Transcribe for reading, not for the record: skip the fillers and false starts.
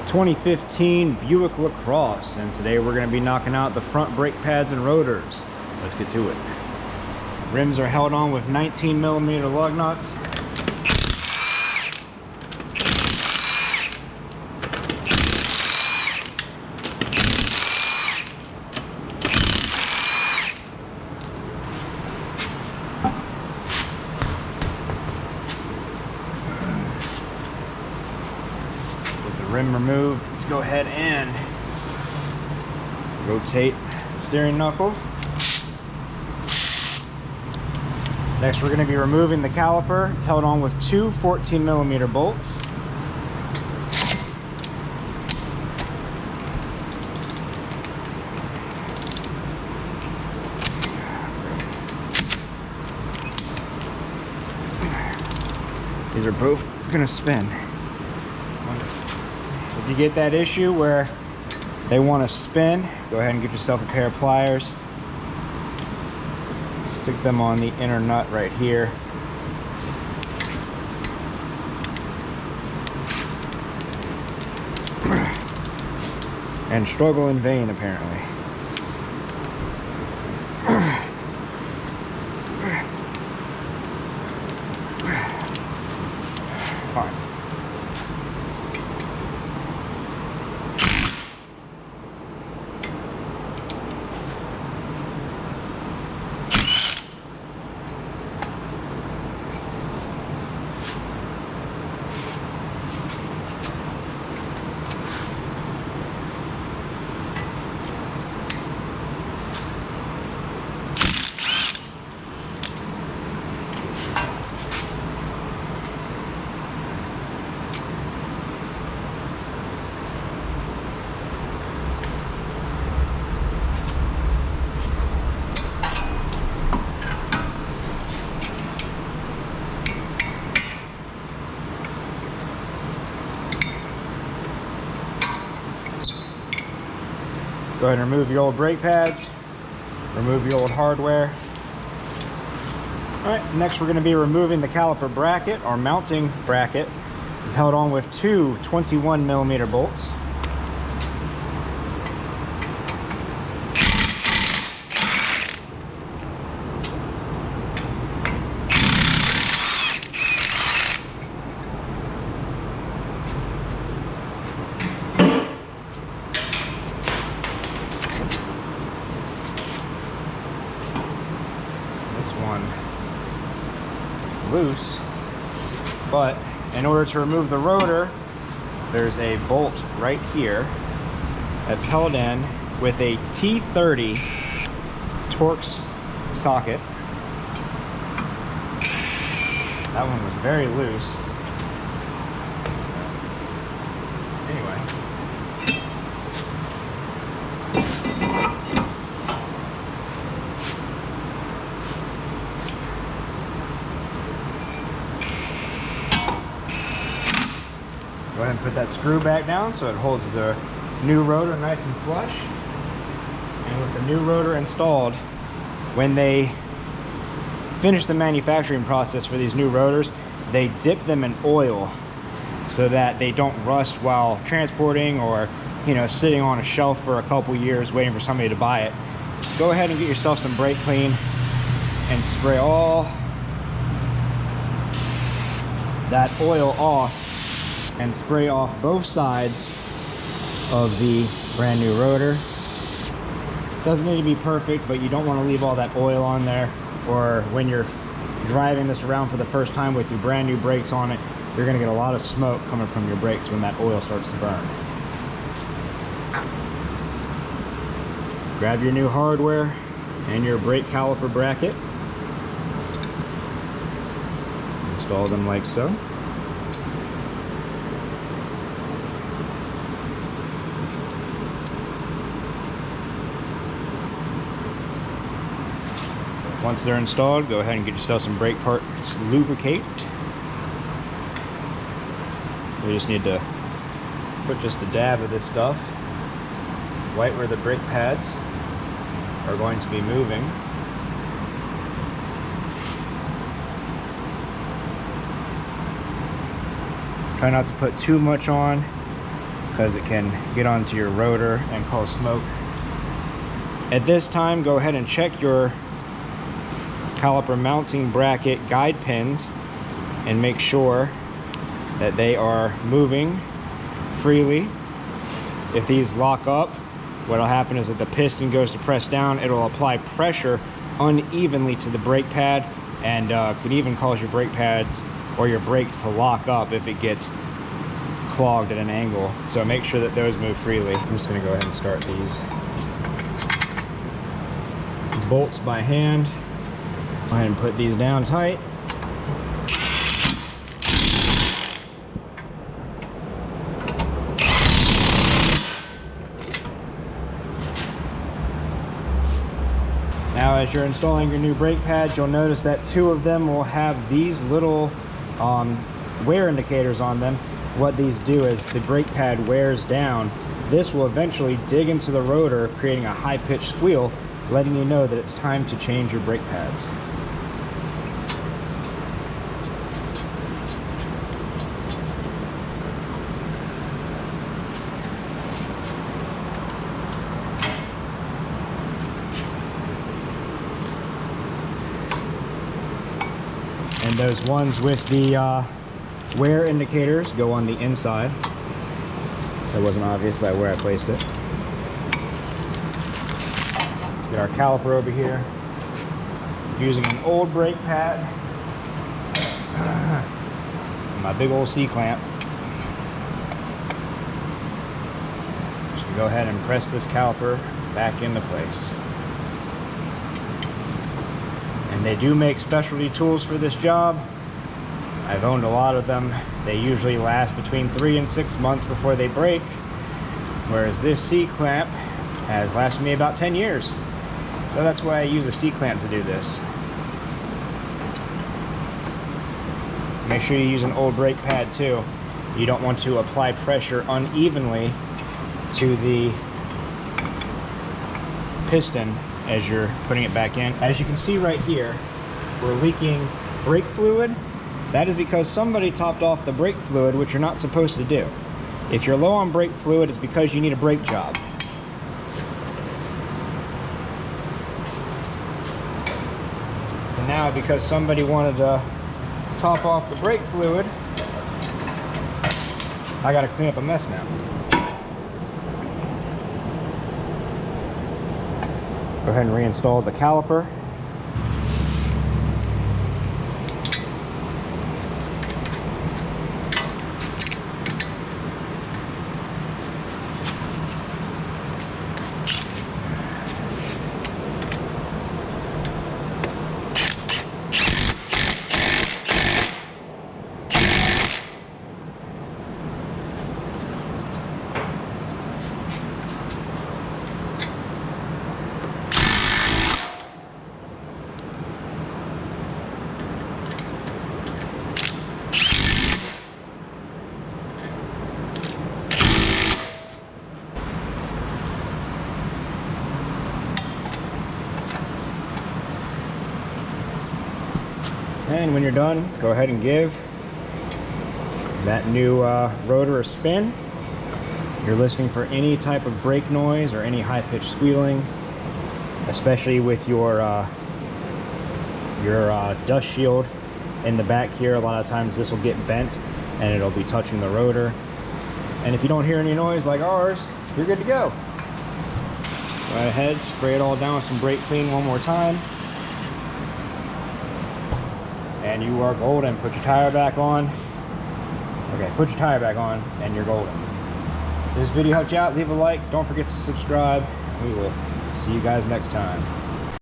2015 Buick Lacrosse, and today we're going to be knocking out the front brake pads and rotors. Let's get to it. Rims are held on with 19mm lug nuts. Rim removed, let's go ahead and rotate the steering knuckle. Next, we're going to be removing the caliper. It's held on with two 14mm bolts. These are both going to spin. If you get that issue where they want to spin, go ahead and get yourself a pair of pliers. Stick them on the inner nut right here. And struggle in vain, apparently. Fine. Go ahead and remove your old brake pads, remove your old hardware. All right, next we're going to be removing the caliper bracket. Our mounting bracket is held on with two 21mm bolts. Loose, but in order to remove the rotor, there's a bolt right here that's held in with a T30 Torx socket. That one was very loose. Anyway, go ahead and put that screw back down so it holds the new rotor nice and flush. And with the new rotor installed, when they finish the manufacturing process for these new rotors, they dip them in oil so that they don't rust while transporting or, you know, sitting on a shelf for a couple years waiting for somebody to buy it. Go ahead and get yourself some brake clean and spray all that oil off, and spray off both sides of the brand new rotor. Doesn't need to be perfect, but you don't want to leave all that oil on there, or when you're driving this around for the first time with your brand new brakes on it, you're going to get a lot of smoke coming from your brakes when that oil starts to burn. Grab your new hardware and your brake caliper bracket. Install them like so. Once they're installed, go ahead and get yourself some brake parts lubricate. We just need to put just a dab of this stuff right where the brake pads are going to be moving. Try not to put too much on, because it can get onto your rotor and cause smoke. At this time, go ahead and check your caliper mounting bracket guide pins and make sure that they are moving freely. If these lock up, what'll happen is that the piston goes to press down, it'll apply pressure unevenly to the brake pad, and could even cause your brake pads or your brakes to lock up if it gets clogged at an angle. So make sure that those move freely. I'm just gonna go ahead and start these bolts by hand. Go ahead and put these down tight. Now, as you're installing your new brake pads, you'll notice that 2 of them will have these little wear indicators on them. What these do is the brake pad wears down. This will eventually dig into the rotor, creating a high-pitched squeal, letting you know that it's time to change your brake pads. And those ones with the wear indicators go on the inside. That wasn't obvious by where I placed it. Let's get our caliper over here. Using an old brake pad. My big old C-clamp. Just gonna go ahead and press this caliper back into place. And they do make specialty tools for this job. I've owned a lot of them. They usually last between 3 and 6 months before they break, whereas this C-clamp has lasted me about 10 years. So that's why I use a C-clamp to do this. Make sure you use an old brake pad too. You don't want to apply pressure unevenly to the piston as you're putting it back in. As you can see right here, we're leaking brake fluid. That is because somebody topped off the brake fluid, which you're not supposed to do. If you're low on brake fluid, it's because you need a brake job. So now, because somebody wanted to top off the brake fluid, I gotta clean up a mess now. Go ahead and reinstall the caliper. And when you're done, go ahead and give that new rotor a spin. You're listening for any type of brake noise or any high-pitched squealing, especially with your dust shield in the back here. A lot of times this will get bent and it'll be touching the rotor. And if you don't hear any noise like ours, you're good to go. Go ahead, spray it all down with some brake clean one more time. And you are golden. Put your tire back on. Okay, put your tire back on and you're golden. If this video helped you out, leave a like. Don't forget to subscribe. We will see you guys next time.